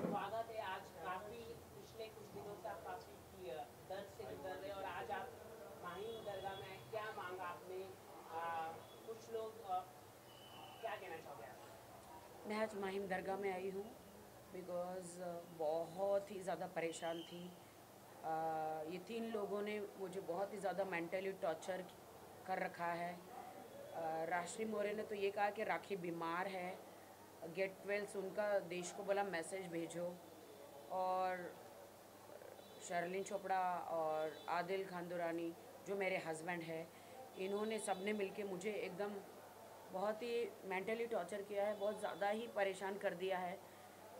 स्वागत है। आज काफी पिछले कुछ दिनों से आप काफी दर्द से गुजर रहे और आज आप माहिम दरगाह में क्या मांगा आपने? कुछ लोग क्या कहना चाहोगे आप? मैं आज माहिम दरगाह में आई हूँ बिकॉज़ बहुत ही ज़्यादा परेशान थी। ये 3 लोगों ने मुझे बहुत ही ज़्यादा मेंटली टॉर्चर कर रखा है। राशि मोरे ने तो ये कहा कि राखी बीमार है, गेट वेल्स उनका देश को बोला मैसेज भेजो, और शर्लिन चोपड़ा और आदिल खान दुरानी जो मेरे हस्बैंड है, इन्होंने सबने मिलके मुझे एकदम बहुत ही मेंटली टॉर्चर किया है, बहुत ज़्यादा ही परेशान कर दिया है।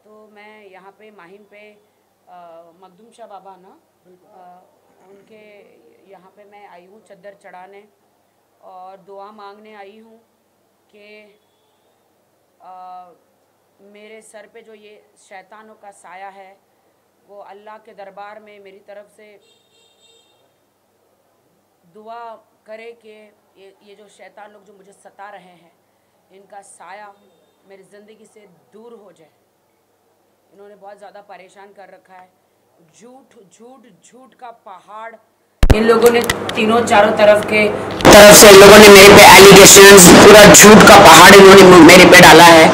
तो मैं यहाँ पे माहिम पे मखदूम शाह बाबा ना उनके यहाँ पे मैं आई हूँ चद्दर चढ़ाने और दुआ मांगने आई हूँ कि मेरे सर पे जो ये शैतानों का साया है वो अल्लाह के दरबार में मेरी तरफ से दुआ करे कि ये जो शैतान लोग जो मुझे सता रहे हैं इनका साया मेरी ज़िंदगी से दूर हो जाए। इन्होंने बहुत ज़्यादा परेशान कर रखा है। झूठ झूठ झूठ का पहाड़ इन लोगों ने तीनों चारों तरफ से इन लोगों ने मेरे पे एलिगेशंस, पूरा झूठ का पहाड़ इन्होंने मेरे पे डाला है।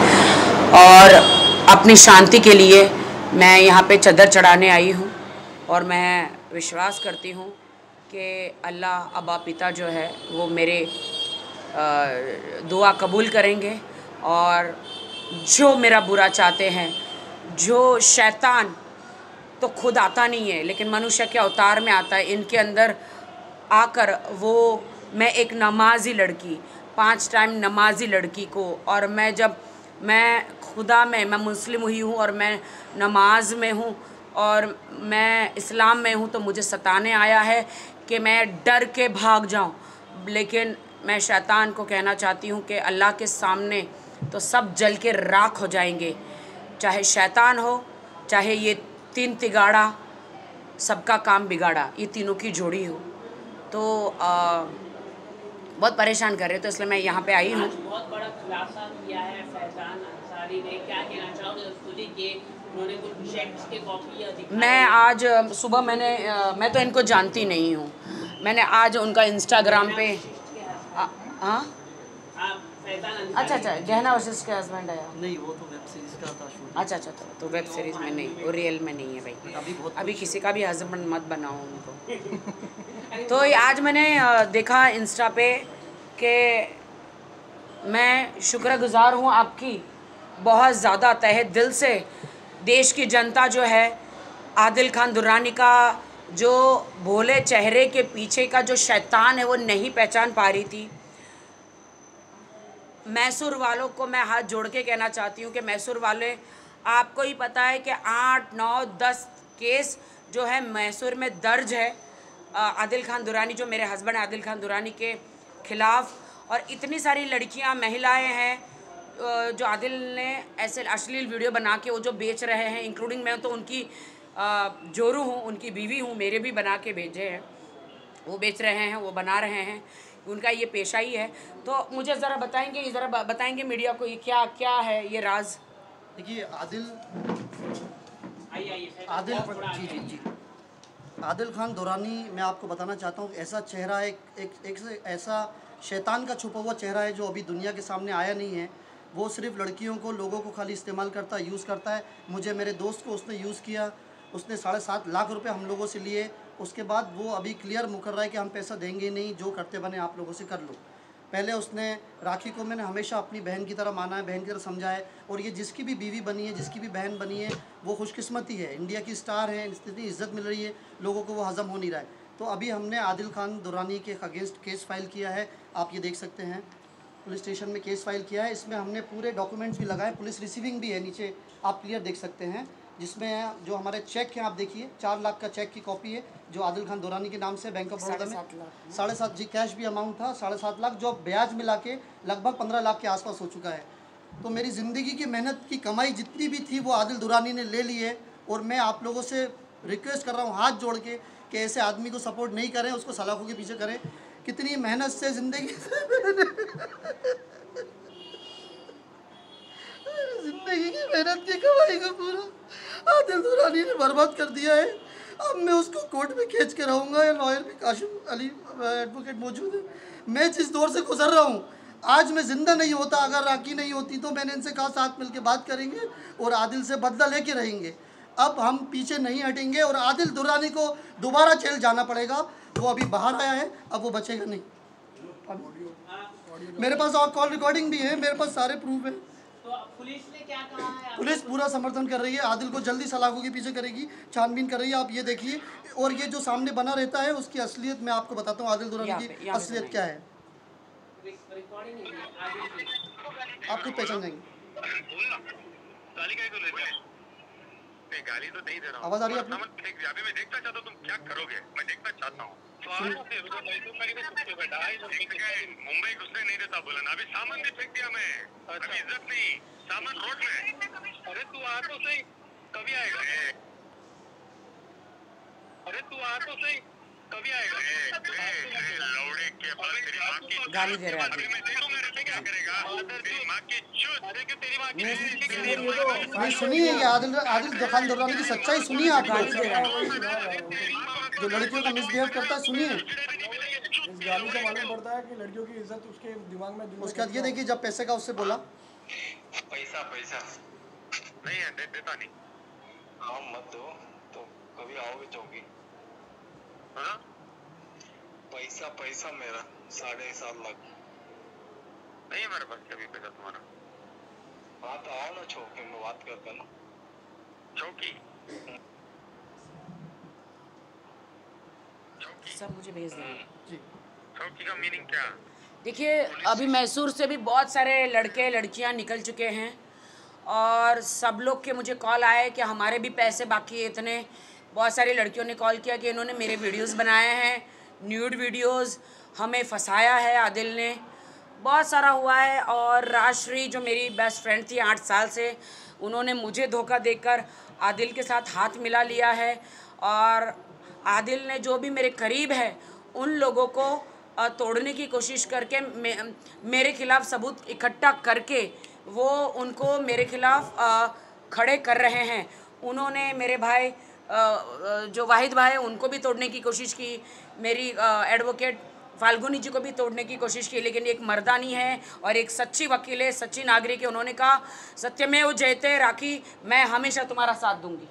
और अपनी शांति के लिए मैं यहाँ पे चद्दर चढ़ाने आई हूँ और मैं विश्वास करती हूँ कि अल्लाह अबा पिता जो है वो मेरे दुआ कबूल करेंगे और जो मेरा बुरा चाहते हैं, जो शैतान तो खुद आता नहीं है लेकिन मनुष्य के अवतार में आता है, इनके अंदर आकर वो मैं एक नमाजी लड़की, 5 टाइम नमाजी लड़की को, और मैं खुदा में मैं मुस्लिम हुई हूँ और मैं नमाज में हूँ और मैं इस्लाम में हूँ, तो मुझे सताने आया है कि मैं डर के भाग जाऊँ। लेकिन मैं शैतान को कहना चाहती हूँ कि अल्लाह के सामने तो सब जल के राख हो जाएंगे, चाहे शैतान हो चाहे ये 3 तिगाड़ा, सबका काम बिगाड़ा, ये तीनों की जोड़ी हो। तो बहुत परेशान कर रहे, तो इसलिए मैं यहाँ पे आई हूँ। बहुत बड़ा खुलासा किया है फैजान अंसारी ने, क्या कहना चाहोगे उसको लेके? उन्होंने कुछ चेक्स के कॉपी दिखाई। मैं आज सुबह मैं तो इनको जानती नहीं हूँ, मैंने आज उनका इंस्टाग्राम पे हाँ अच्छा गहना वशिष्ठ के हस्बैंड आया नहीं, वो तो वेब सीरीज का था शूट। अच्छा तो वेब सीरीज में नहीं, वो रियल में नहीं है भाई। अभी किसी का भी हस्बैंड मत बनाओ उनको। तो आज मैंने देखा इंस्टा पे कि मैं शुक्रगुजार हूँ आपकी बहुत ज़्यादा तहे दिल से। देश की जनता जो है आदिल खान दुरानी का जो भोले चेहरे के पीछे का जो शैतान है वो नहीं पहचान पा रही थी। मैसूर वालों को मैं हाथ जोड़ के कहना चाहती हूँ कि मैसूर वाले, आपको ही पता है कि 8, 9, 10 केस जो है मैसूर में दर्ज है आदिल खान दुरानी, जो मेरे हस्बैंड आदिल खान दुरानी के ख़िलाफ़। और इतनी सारी लड़कियाँ, महिलाएं हैं जो आदिल ने ऐसे अश्लील वीडियो बना के वो जो बेच रहे हैं, इंक्लूडिंग मैं तो उनकी जोरू हूँ, उनकी बीवी हूँ, मेरे भी बना के भेजे हैं, वो बेच रहे हैं, वो बना रहे हैं, उनका ये पेशा ही है। तो मुझे ज़रा बताएंगे मीडिया को ये क्या क्या है ये राज? देखिए आदिल जी आदिल खान दुरानी, मैं आपको बताना चाहता हूँ ऐसा चेहरा एक ऐसा शैतान का छुपा हुआ चेहरा है जो अभी दुनिया के सामने आया नहीं है। वो सिर्फ लड़कियों को, लोगों को खाली इस्तेमाल करता है, यूज़ करता है। मुझे, मेरे दोस्त को उसने यूज़ किया, उसने 7.5 लाख रुपए हम लोगों से लिए। उसके बाद वो अभी क्लियर मुकर रहा है कि हम पैसा देंगे नहीं, जो करते बने आप लोगों से कर लो। पहले उसने राखी को मैंने हमेशा अपनी बहन की तरह माना है, बहन की तरह समझा है, और ये जिसकी भी बीवी बनी है, जिसकी भी बहन बनी है, वो खुशकिस्मती है, इंडिया की स्टार है, इतनी इज्जत मिल रही है, लोगों को वो हज़म हो नहीं रहा है। तो अभी हमने आदिल खान दुरानी के अगेंस्ट केस फाइल किया है, आप ये देख सकते हैं, पुलिस स्टेशन में केस फाइल किया है। इसमें हमने पूरे डॉक्यूमेंट्स भी लगाए, पुलिस रिसीविंग भी है, नीचे आप क्लियर देख सकते हैं, जिसमें जो हमारे चेक हैं आप देखिए, 4 लाख का चेक की कॉपी है जो आदिल खान दुरानी के नाम से बैंक ऑफ बड़ौदा में 7.5 जी कैश भी अमाउंट था, 7.5 लाख, जो ब्याज मिला के लगभग 15 लाख के आसपास हो चुका है। तो मेरी ज़िंदगी की मेहनत की कमाई जितनी भी थी वो आदिल दुरानी ने ले ली है। और मैं आप लोगों से रिक्वेस्ट कर रहा हूँ हाथ जोड़ के कि ऐसे आदमी को सपोर्ट नहीं करें, उसको सलाखों के पीछे करें। कितनी मेहनत से ज़िंदगी ज़िंदगी की मेहनत की कमाई को पूरा आदिल दुरानी ने बर्बाद कर दिया है। अब मैं उसको कोर्ट में खींच के रहूँगा। या लॉयर भी काशिम अली एडवोकेट मौजूद है। मैं जिस दौर से गुजर रहा हूँ, आज मैं ज़िंदा नहीं होता, अगर राखी नहीं होती तो मैंने इनसे कहा साथ मिल के बात करेंगे और आदिल से बदला लेके रहेंगे। अब हम पीछे नहीं हटेंगे और आदिल दुरानी को दोबारा जेल जाना पड़ेगा। वो अभी बाहर आया है, अब वो बचेगा नहीं। मेरे पास और कॉल रिकॉर्डिंग भी है, मेरे पास सारे प्रूफ है। तो पुलिस ने क्या कहा है? पुलिस पूरा समर्थन कर रही है, आदिल को जल्दी सलाखों के पीछे करेगी, छानबीन कर रही है। आप ये देखिए, और ये जो सामने बना रहता है उसकी असलियत मैं आपको बताता हूँ। आदिल दुरानी की असलियत क्या है आप खुद पहचान जाएंगे। गाली तो नहीं दे रहा हूँ। आवाज आ रही है आपको? मैं देखना चाहता हूँ तुम क्या करोगे, मैं देखना चाहता हूँ। मुंबई घुसने नहीं देता बोला ना, अभी सामान भी फेंक दिया मैं। अभी इज्जत नहीं, सामान रोड में। अरे तू आ तो सही, कभी आएगा? अरे तू आ तो सही, कभी आएगा? लौड़े के बाद तेरी माँ की गाली दे रहा है। अभी मैं देखूंगा क्या करेगा। तेरी माँ की चूत, तेरी माँ की नहीं सुनिए, ये आदिल खान दुरानी की सच्चाई सुनिए। आप लोग जो लड़कियों का मिसबिहेव करता है सुनिए। इस गाली से मालूम पड़ता है कि लड़कियों की इज्जत उसके दिमाग में। उसके बाद ये देखिए, जब पैसे का उससे बोला, पैसा नहीं है, देता नहीं। हाँ मत दो तो कभी आओगे चौकी? हाँ पैसा मेरा 7.5 लाख नहीं है मेरे पास कभी पैसा तुम्हारा। हाँ तो आओ ना चौकी में बात करते ना। चौकी सब मुझे भेज देंगे। चौकी का मीनिंग क्या? देखिए, अभी मैसूर से भी बहुत सारे लड़के लड़कियां निकल चुके हैं और सब लोग के मुझे कॉल आए कि हमारे भी पैसे बाकी है इतने। बहुत सारी लड़कियों ने कॉल किया कि इन्होंने मेरे वीडियोस बनाए हैं, न्यूड वीडियोस, हमें फंसाया है आदिल ने। बहुत सारा हुआ है। और राजश्री जो मेरी बेस्ट फ्रेंड थी 8 साल से, उन्होंने मुझे धोखा देकर आदिल के साथ हाथ मिला लिया है। और आदिल ने जो भी मेरे करीब है उन लोगों को तोड़ने की कोशिश करके मेरे खिलाफ सबूत इकट्ठा करके वो उनको मेरे खिलाफ खड़े कर रहे हैं। उन्होंने मेरे भाई जो वाहिद भाई है उनको भी तोड़ने की कोशिश की, मेरी एडवोकेट फाल्गुनी जी को भी तोड़ने की कोशिश की, लेकिन एक मर्दानी है और एक सच्ची वकील है, सच्ची नागरिक है। उन्होंने कहा सत्यमेव जयते राखी, मैं हमेशा तुम्हारा साथ दूंगी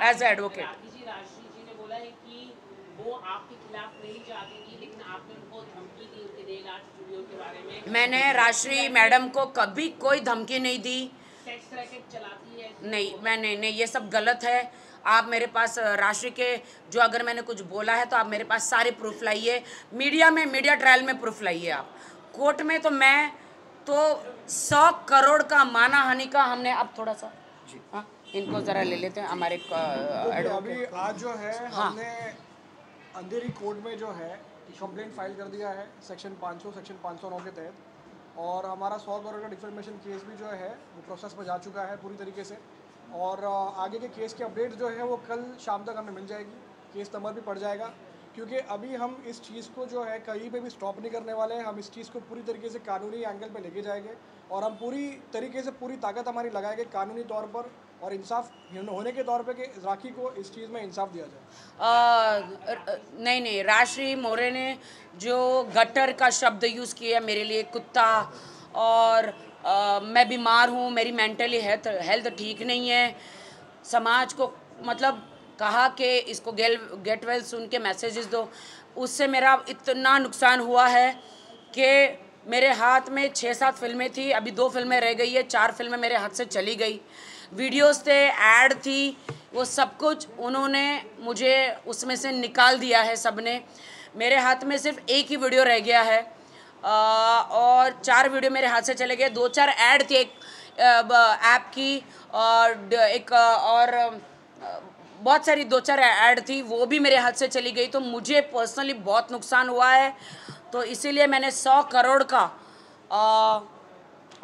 एज ए एडवोकेट। राजश्री जी ने बोला है कि वो आपके खिलाफ नहीं जाती थी, लेकिन आपने उनको धमकी दी उनके रेल आर्ट स्टूडियो के बारे में। मैंने राजश्री मैडम को कभी कोई धमकी नहीं दी। सेक्स रैकेट चलाती है? नहीं, मैंने नहीं, ये सब गलत है। आप मेरे पास राशि के जो अगर मैंने कुछ बोला है तो आप मेरे पास सारे प्रूफ लाइए। मीडिया में, मीडिया ट्रायल में प्रूफ लाइए। आप कोर्ट में तो मैं तो 100 करोड़ का मानहानि का हमने। अब थोड़ा सा हाँ, इनको ज़रा ले लेते हैं हमारे अभी आज जो है हमने अंधेरी कोर्ट में जो है कंप्लेंट फाइल कर दिया है सेक्शन 509 के तहत, और हमारा 100 करोड़ का डिफेमेशन केस भी जो है वो प्रोसेस में जा चुका है पूरी तरीके से। और आगे के केस की अपडेट जो है वो कल शाम तक हमें मिल जाएगी, केस नंबर भी पड़ जाएगा। क्योंकि अभी हम इस चीज़ को जो है कहीं पे भी स्टॉप नहीं करने वाले हैं। हम इस चीज़ को पूरी तरीके से कानूनी एंगल पे लेके जाएंगे और हम पूरी तरीके से पूरी ताकत हमारी लगाएंगे कानूनी तौर पर और इंसाफ होने के तौर पे कि राखी को इस चीज़ में इंसाफ दिया जाए। नहीं, राजश्री मोरे ने जो गटर का शब्द यूज़ किया मेरे लिए, कुत्ता, और मैं बीमार हूँ, मेरी मेंटली हेल्थ ठीक नहीं है, समाज को मतलब कहा कि इसको गेट वेल सुन के मैसेजेस दो, उससे मेरा इतना नुकसान हुआ है कि मेरे हाथ में 6-7 फिल्में थी, अभी 2 फिल्में रह गई है, 4 फिल्में मेरे हाथ से चली गई। वीडियोस थे, ऐड थी, वो सब कुछ उन्होंने मुझे उसमें से निकाल दिया है सब ने। मेरे हाथ में सिर्फ एक ही वीडियो रह गया है और 4 वीडियो मेरे हाथ से चले गए। 2-4 ऐड थी एक ऐप की और एक और बहुत सारी 2-4 ऐड थी, वो भी मेरे हाथ से चली गई। तो मुझे पर्सनली बहुत नुकसान हुआ है। तो इसीलिए मैंने 100 करोड़ का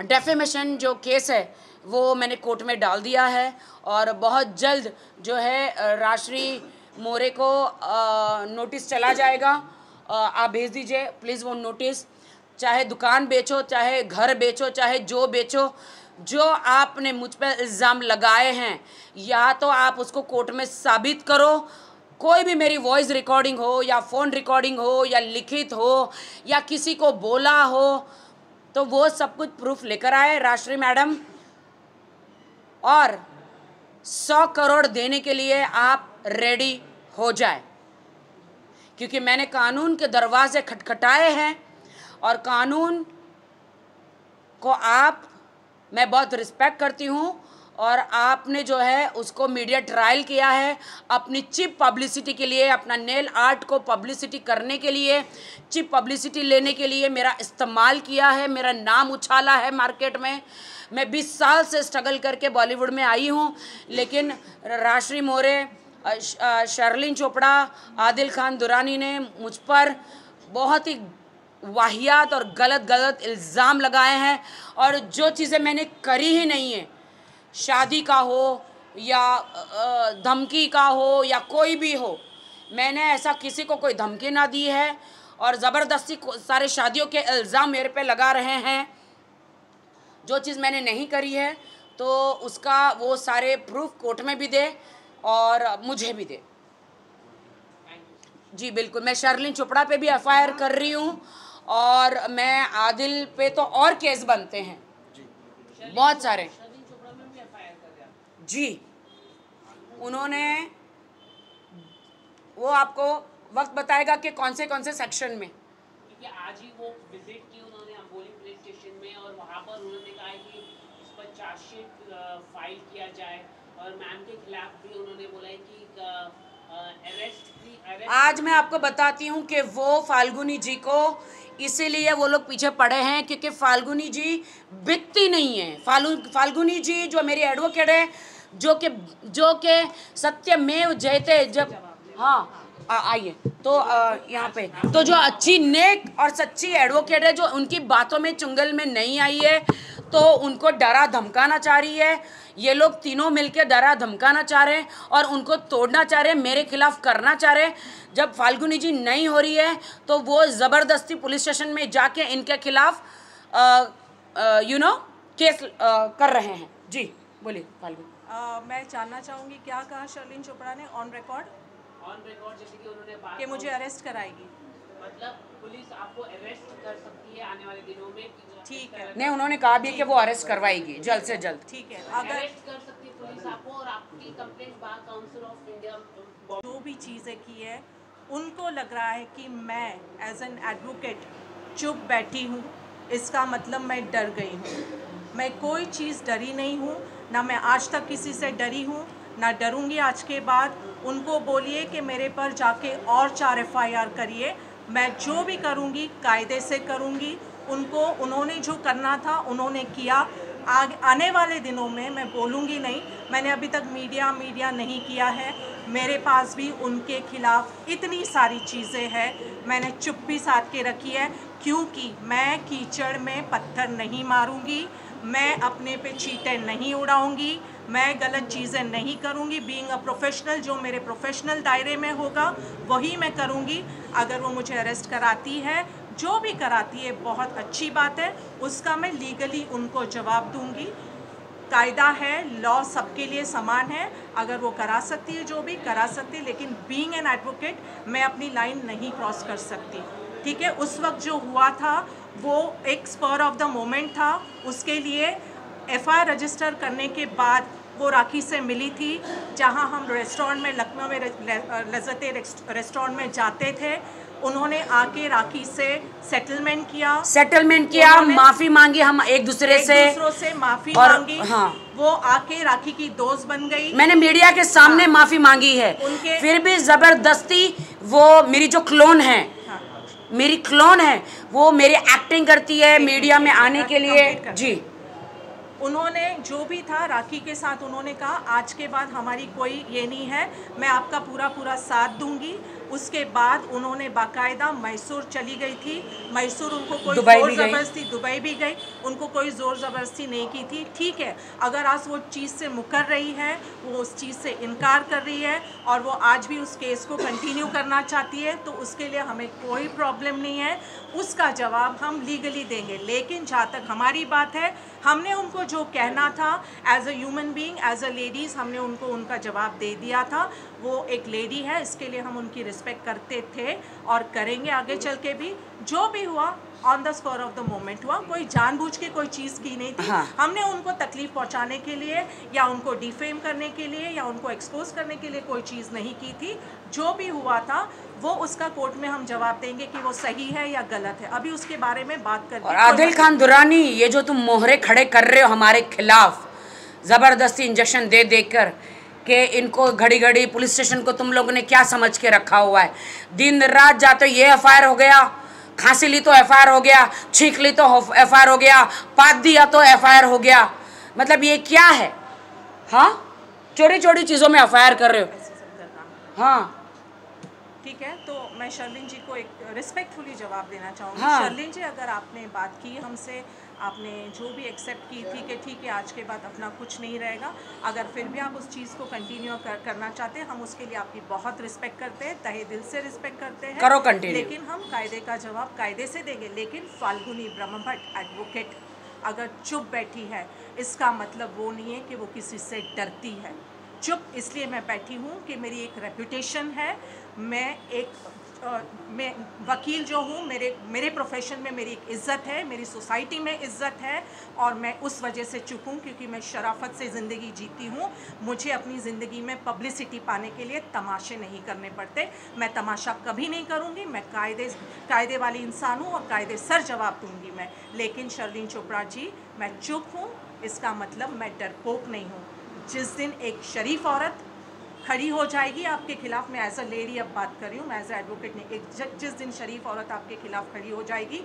डेफेमेशन जो केस है वो मैंने कोर्ट में डाल दिया है और बहुत जल्द जो है राजश्री मोरे को नोटिस चला जाएगा। आप भेज दीजिए प्लीज़ वो नोटिस। चाहे दुकान बेचो, चाहे घर बेचो, चाहे जो बेचो, जो आपने मुझ पर इल्ज़ाम लगाए हैं, या तो आप उसको कोर्ट में साबित करो। कोई भी मेरी वॉइस रिकॉर्डिंग हो या फ़ोन रिकॉर्डिंग हो या लिखित हो या किसी को बोला हो, तो वो सब कुछ प्रूफ लेकर आए राजश्री मैडम। और 100 करोड़ देने के लिए आप रेडी हो जाए, क्योंकि मैंने कानून के दरवाजे खटखटाए हैं और कानून को मैं बहुत रिस्पेक्ट करती हूँ। और आपने जो है उसको मीडिया ट्रायल किया है अपनी चिप पब्लिसिटी के लिए, अपना नेल आर्ट को पब्लिसिटी करने के लिए, चिप पब्लिसिटी लेने के लिए मेरा इस्तेमाल किया है, मेरा नाम उछाला है मार्केट में। मैं 20 साल से स्ट्रगल करके बॉलीवुड में आई हूँ, लेकिन राजश्री मोरे, शर्लिन चोपड़ा, आदिल खान दुरानी ने मुझ पर बहुत ही वाहियात और गलत इल्ज़ाम लगाए हैं। और जो चीज़ें मैंने करी ही नहीं है, शादी का हो या धमकी का हो या कोई भी हो, मैंने ऐसा किसी को कोई धमकी ना दी है। और ज़बरदस्ती सारे शादियों के इल्ज़ाम मेरे पे लगा रहे हैं। जो चीज़ मैंने नहीं करी है तो उसका वो सारे प्रूफ कोर्ट में भी दे और मुझे भी दे। जी बिल्कुल, मैं शर्लिन चोपड़ा पे भी FIR कर रही हूँ और मैं आदिल पे तो और केस बनते हैं बहुत सारे। जी, उन्होंने, वो आपको वक्त बताएगा कि कौन से सेक्शन में। क्योंकि आज ही वो विजिट की उन्होंने अम्बोली पुलिस स्टेशन में, और वहाँ पर उन्होंने कहा कि इस पर चार्जशीट फाइल किया जाए, और मैम के खिलाफ भी उन्होंने बोला है कि अरेस्ट। आज मैं आपको बताती हूँ कि वो फाल्गुनी जी को इसीलिए वो लोग पीछे पड़े हैं क्योंकि फाल्गुनी जी बिकती नहीं है। फाल्गुनी जी जो मेरी एडवोकेट है, जो कि सत्यमेव जयते, जब हाँ आइए तो यहाँ पे तो जो अच्छी नेक और सच्ची एडवोकेट है, जो उनकी बातों में चुंगल में नहीं आई है, तो उनको डरा धमकाना चाह रही है। ये लोग तीनों मिलकर डरा धमकाना चाह रहे हैं और उनको तोड़ना चाह रहे हैं, मेरे खिलाफ करना चाह रहे हैं। जब फाल्गुनी जी नहीं हो रही है तो वो ज़बरदस्ती पुलिस स्टेशन में जाके इनके खिलाफ केस कर रहे हैं। जी बोलिए फाल्गुनी। मैं जानना चाहूँगी क्या कहा शर्लिन चोपड़ा ने ऑन रिकॉर्ड, जैसे कि उन्होंने बात कि मुझे अरेस्ट कराएगी। मतलब पुलिस आपको अरेस्ट कर सकती है आने वाले दिनों में। ठीक है, नहीं, उन्होंने कहा भी कि वो अरेस्ट करवाएगी जल्द से जल्द। ठीक है, अगर अरेस्ट कर सकती है पुलिस आपको, और आपकी complaint bar council of India जो भी चीज़ें की है, उनको लग रहा है कि मैं एज एन एडवोकेट चुप बैठी हूँ, इसका मतलब मैं डर गई हूँ। मैं कोई चीज़ डरी नहीं हूँ, ना मैं आज तक किसी से डरी हूँ, ना डरूँगी आज के बाद। उनको बोलिए कि मेरे पर जाके और 4 FIR करिए, मैं जो भी करूँगी कायदे से करूँगी। उन्होंने जो करना था उन्होंने किया। आने वाले दिनों में मैं बोलूँगी नहीं, मैंने अभी तक मीडिया नहीं किया है। मेरे पास भी उनके खिलाफ इतनी सारी चीज़ें हैं, मैंने चुप्पी साध के रखी है, क्योंकि मैं कीचड़ में पत्थर नहीं मारूंगी, मैं अपने पे चीटे नहीं उड़ाऊंगी, मैं गलत चीज़ें नहीं करूंगी। बीइंग अ प्रोफेशनल, जो मेरे प्रोफेशनल दायरे में होगा वही मैं करूंगी। अगर वो मुझे अरेस्ट कराती है, जो भी कराती है, बहुत अच्छी बात है, उसका मैं लीगली उनको जवाब दूंगी। कायदा है, लॉ सबके लिए समान है, अगर वो करा सकती है जो भी करा सकती है, लेकिन बीइंग एन एडवोकेट मैं अपनी लाइन नहीं क्रॉस कर सकती। ठीक है, उस वक्त जो हुआ था वो एक स्पर ऑफ द मोमेंट था। उसके लिए FIR रजिस्टर करने के बाद वो राखी से मिली थी, जहां हम रेस्टोरेंट में, लखनऊ में लज़्ज़ते रेस्टोरेंट में जाते थे। उन्होंने आके राखी से सेटलमेंट किया, माफ़ी मांगी, हम एक दूसरों से माफ़ी मांगी। हाँ, वो आके राखी की दोस्त बन गई। मैंने मीडिया के सामने माफ़ी मांगी है, फिर भी ज़बरदस्ती वो मेरी जो क्लोन है, मेरी क्लोन है, वो मेरी एक्टिंग करती है मीडिया में आने के लिए। जी, उन्होंने जो भी था राखी के साथ, उन्होंने कहा आज के बाद हमारी कोई ये नहीं है, मैं आपका पूरा साथ दूंगी। उसके बाद उन्होंने बाकायदा मैसूर चली गई थी। मैसूर उनको कोई दुबई ज़ोर ज़बरदस्ती, दुबई भी गई, उनको कोई ज़ोर ज़बरदस्ती नहीं की थी। ठीक है, अगर आज वो चीज़ से मुकर रही है, वो उस चीज़ से इनकार कर रही है और वो आज भी उस केस को कंटिन्यू करना चाहती है, तो उसके लिए हमें कोई प्रॉब्लम नहीं है, उसका जवाब हम लीगली देंगे। लेकिन जहाँ तक हमारी बात है, हमने उनको जो कहना था as a human being, as a ladies, हमने उनको उनका जवाब दे दिया था। वो एक लेडी है, इसके लिए हम उनकी रिस्पेक्ट करते थे और करेंगे आगे चल के भी। जो भी हुआ on the spot of the moment हुआ, कोई जानबूझ के कोई चीज़ की नहीं थी। हाँ। हमने उनको तकलीफ पहुंचाने के लिए या उनको डिफेम करने के लिए या उनको एक्सपोज करने के लिए कोई चीज़ नहीं की थी। जो भी हुआ था वो उसका कोर्ट में हम जवाब देंगे कि वो सही है या गलत है। अभी उसके बारे में बात करके और आदिल खान दुरानी, ये जो तुम मोहरे खड़े कर रहे हो हमारे खिलाफ ज़बरदस्ती इंजेक्शन दे देकर कि इनको घड़ी घड़ी पुलिस स्टेशन को तुम लोगों ने क्या समझ के रखा हुआ है। दिन रात जाते ये एफआईआर हो गया, खांसी ली तो एफआईआर हो गया, छींक ली तो एफआईआर हो गया, पात दिया तो एफआईआर हो गया। मतलब ये क्या है? हाँ, चोरी चोरी चीज़ों में एफआईआर कर रहे हो। हाँ ठीक है, तो मैं शर्लिन जी को एक रिस्पेक्टफुली जवाब देना चाहूँगी। हाँ। शर्लिन जी, अगर आपने बात की हमसे, आपने जो भी एक्सेप्ट की थी कि ठीक है आज के बाद अपना कुछ नहीं रहेगा, अगर फिर भी आप उस चीज़ को कंटिन्यू करना चाहते हैं, हम उसके लिए आपकी बहुत रिस्पेक्ट करते हैं, तहे दिल से रिस्पेक्ट करते हैं। करो कंटिन्यू। लेकिन हम कायदे का जवाब कायदे से देंगे। लेकिन फाल्गुनी ब्रह्मभट्ट एडवोकेट अगर चुप बैठी है, इसका मतलब वो नहीं है कि वो किसी से डरती है। चुप इसलिए मैं बैठी हूँ कि मेरी एक रेपुटेशन है, मैं वकील जो हूँ, मेरे प्रोफेशन में मेरी एक इज़्ज़त है, मेरी सोसाइटी में इज़्ज़त है और मैं उस वजह से चुप हूँ क्योंकि मैं शराफत से ज़िंदगी जीती हूँ। मुझे अपनी ज़िंदगी में पब्लिसिटी पाने के लिए तमाशे नहीं करने पड़ते। मैं तमाशा कभी नहीं करूँगी। मैं कायदे वाली इंसान हूँ और कायदे सर जवाब दूँगी मैं। लेकिन शर्लिन चोपड़ा जी, मैं चुप हूँ, इसका मतलब मैं डरपोक नहीं हूँ। जिस दिन एक शरीफ औरत खड़ी हो जाएगी आपके खिलाफ, मैं एज अ लेडी अब बात कर रही हूँ, मैं एज अ एडवोकेट नहीं, जिस दिन शरीफ औरत आपके खिलाफ खड़ी हो जाएगी,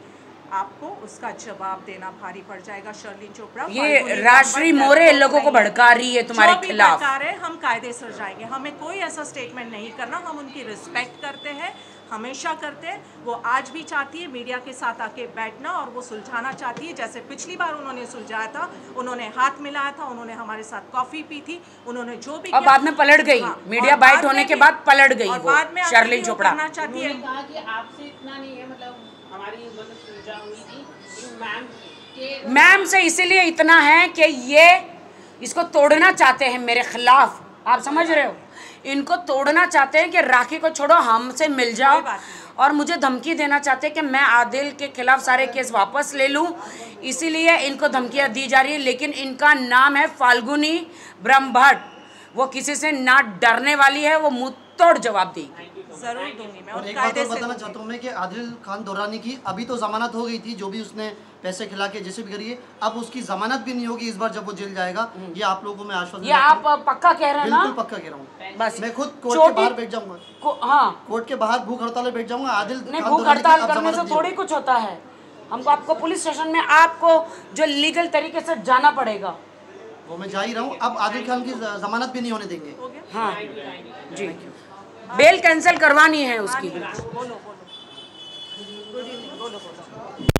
आपको उसका जवाब देना भारी पड़ जाएगा। शर्लिन चोपड़ा, ये राष्ट्रीय मोरे लोगों को भड़का रही है तुम्हारे खिलाफ। हम कायदे से जाएंगे, हमें कोई ऐसा स्टेटमेंट नहीं करना। हम उनकी रिस्पेक्ट करते हैं, हमेशा करते हैं। वो आज भी चाहती है मीडिया के साथ आके बैठना और वो सुलझाना चाहती है, जैसे पिछली बार उन्होंने सुलझाया था, उन्होंने हाथ मिलाया था, उन्होंने हमारे साथ कॉफ़ी पी थी, उन्होंने जो भी अब बाद में पलट गई। हाँ, मीडिया बाइट होने के बाद पलट गई और वो बाद में शर्लिन चोपड़ा। करना चाहती है। उन्होंने कहा कि आपसे इतना नहीं है, मतलब हमारी मतलब सुलझा हुई थी मैम के, मैम से इसीलिए इतना है कि ये इसको तोड़ना चाहते हैं मेरे खिलाफ। आप समझ रहे हो, इनको तोड़ना चाहते हैं कि राखी को छोड़ो, हमसे मिल जाओ, और मुझे धमकी देना चाहते हैं कि मैं आदिल के खिलाफ सारे केस वापस ले लूं। इसीलिए इनको धमकियां दी जा रही है। लेकिन इनका नाम है फाल्गुनी ब्रह्मभट्ट। वो किसी से ना डरने वाली है, वो मुंह तोड़ जवाब देगी। जरूर दूंगी मैं। और एक बात और बताना चाहता हूँ मैं कि आदिल खान दुरानी की अभी तो जमानत हो गई थी, जो भी उसने पैसे खिला के जैसे भी करिए, अब उसकी जमानत भी नहीं होगी इस बार जब वो जेल जाएगा। ये आप लोगों को मैं आश्वासन, ये आप पक्का कह रहे हैं ना? बिल्कुल पक्का कह रहा हूँ। बस मैं खुद कोर्ट के बाहर बैठ जाऊंगा। हाँ, कोर्ट के बाहर भूख हड़ताल बैठ जाऊंगा। आदिल नहीं, खान भूख दुरानी की हड़ताल अब करने जमानत से नहीं थोड़ी कुछ होता है। हमको आपको पुलिस स्टेशन में आपको जो लीगल तरीके से जाना पड़ेगा, वो मैं जा ही रहा हूँ। अब आदिल खान की जमानत भी नहीं होने देंगे। हाँ जी, बेल कैंसिल करवानी है उसकी। बोलो गुड इवनिंग, बोलो।